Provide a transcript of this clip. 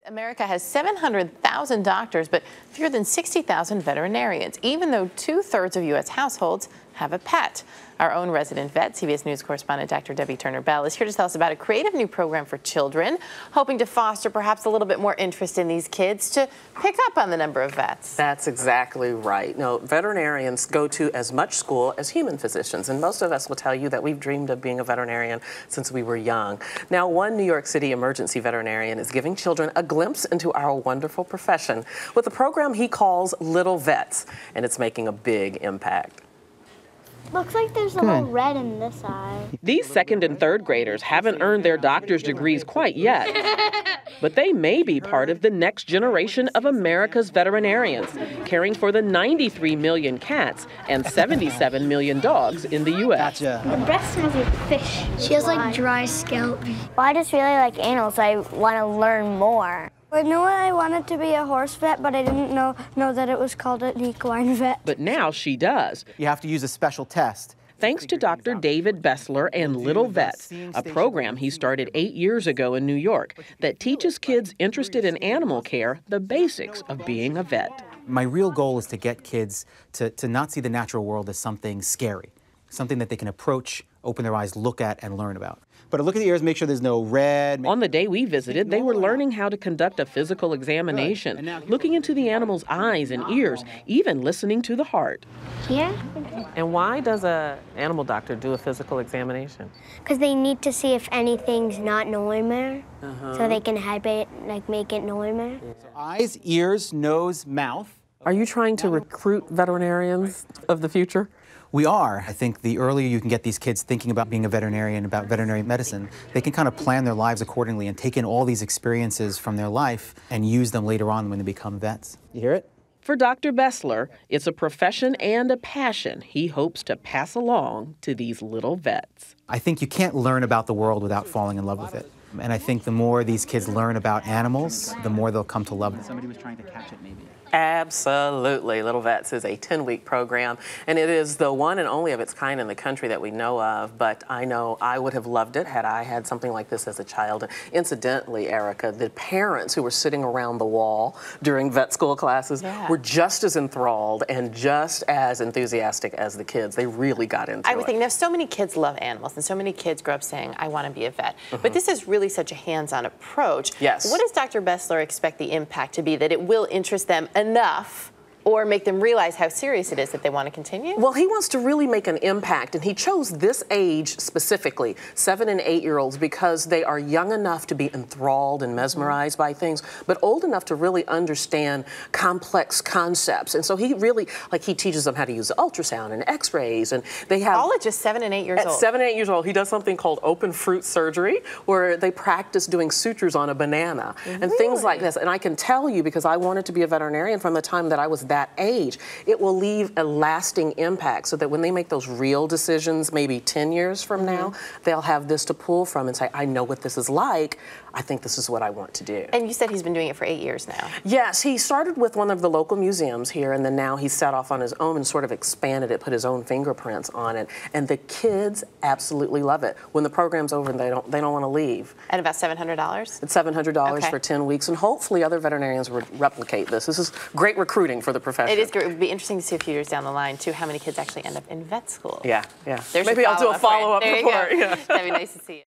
America has 700,000 doctors, but fewer than 60,000 veterinarians, even though 2/3 of U.S. households have a pet. Our own resident vet, CBS News correspondent Dr. Debbye Turner Bell, is here to tell us about a creative new program for children, hoping to foster perhaps a little bit more interest in these kids to pick up on the number of vets. That's exactly right. No, veterinarians go to as much school as human physicians, and most of us will tell you that we've dreamed of being a veterinarian since we were young. Now, one New York City emergency veterinarian is giving children a glimpse into our wonderful profession with a program he calls Little Vets, and it's making a big impact. Looks like there's a little red in this eye. These second and third graders haven't earned their doctor's degrees quite yet, but they may be part of the next generation of America's veterinarians, caring for the 93 million cats and 77 million dogs in the U.S. The breast smells like fish. She has like dry scalp. Well, I just really like animals. I want to learn more. I knew I wanted to be a horse vet, but I didn't know that it was called an equine vet. But now she does. You have to use a special test. Thanks to Dr. David Bessler and Little Vets, a program he started 8 years ago in New York that teaches kids interested in animal care the basics of being a vet. My real goal is to get kids to not see the natural world as something scary, something that they can approach, open their eyes, look at, and learn about. But look at the ears, make sure there's no red. On the day we visited, they were learning how to conduct a physical examination, looking into the animal's eyes and ears, even listening to the heart. Here? And why does an animal doctor do a physical examination? Because they need to see if anything's not normal, so they can help it, like make it normal. So eyes, ears, nose, mouth. Are you trying to recruit veterinarians of the future? We are. I think the earlier you can get these kids thinking about being a veterinarian, about veterinary medicine, they can kind of plan their lives accordingly and take in all these experiences from their life and use them later on when they become vets. You hear it? For Dr. Bessler, it's a profession and a passion he hopes to pass along to these little vets. I think you can't learn about the world without falling in love with it. And I think the more these kids learn about animals, the more they'll come to love it. Somebody was trying to catch it, maybe. Absolutely. Little Vets is a 10-week program, and it is the one and only of its kind in the country that we know of, but I know I would have loved it had I had something like this as a child. And incidentally, Erica, the parents who were sitting around the wall during vet school classes were just as enthralled and just as enthusiastic as the kids. They really got into it. I would think, now so many kids love animals, and so many kids grow up saying, I want to be a vet. But this is really such a hands-on approach. Yes. What does Dr. Bessler expect the impact to be, that it will interest them enough or make them realize how serious it is that they want to continue? Well, he wants to really make an impact, and he chose this age specifically, 7- and 8-year-olds, because they are young enough to be enthralled and mesmerized by things, but old enough to really understand complex concepts. And so he really, he teaches them how to use the ultrasound and x-rays, and they have... All at just 7 and 8 years old. At 7 and 8 years old, he does something called open fruit surgery, where they practice doing sutures on a banana and things like this. And I can tell you, because I wanted to be a veterinarian from the time that I was that age, it will leave a lasting impact, so that when they make those real decisions, maybe 10 years from now, they'll have this to pull from and say, I know what this is like. I think this is what I want to do. And you said he's been doing it for 8 years now. Yes, he started with one of the local museums here, and then now he's set off on his own and sort of expanded it, put his own fingerprints on it. And the kids absolutely love it. When the program's over, they don't want to leave. At about $700? It's $700 for 10 weeks, and hopefully other veterinarians will replicate this. This is great recruiting for the profession. It is great. It would be interesting to see a few years down the line, too, how many kids actually end up in vet school. Yeah. Maybe I'll do a follow-up report. Yeah. That'd be nice to see you.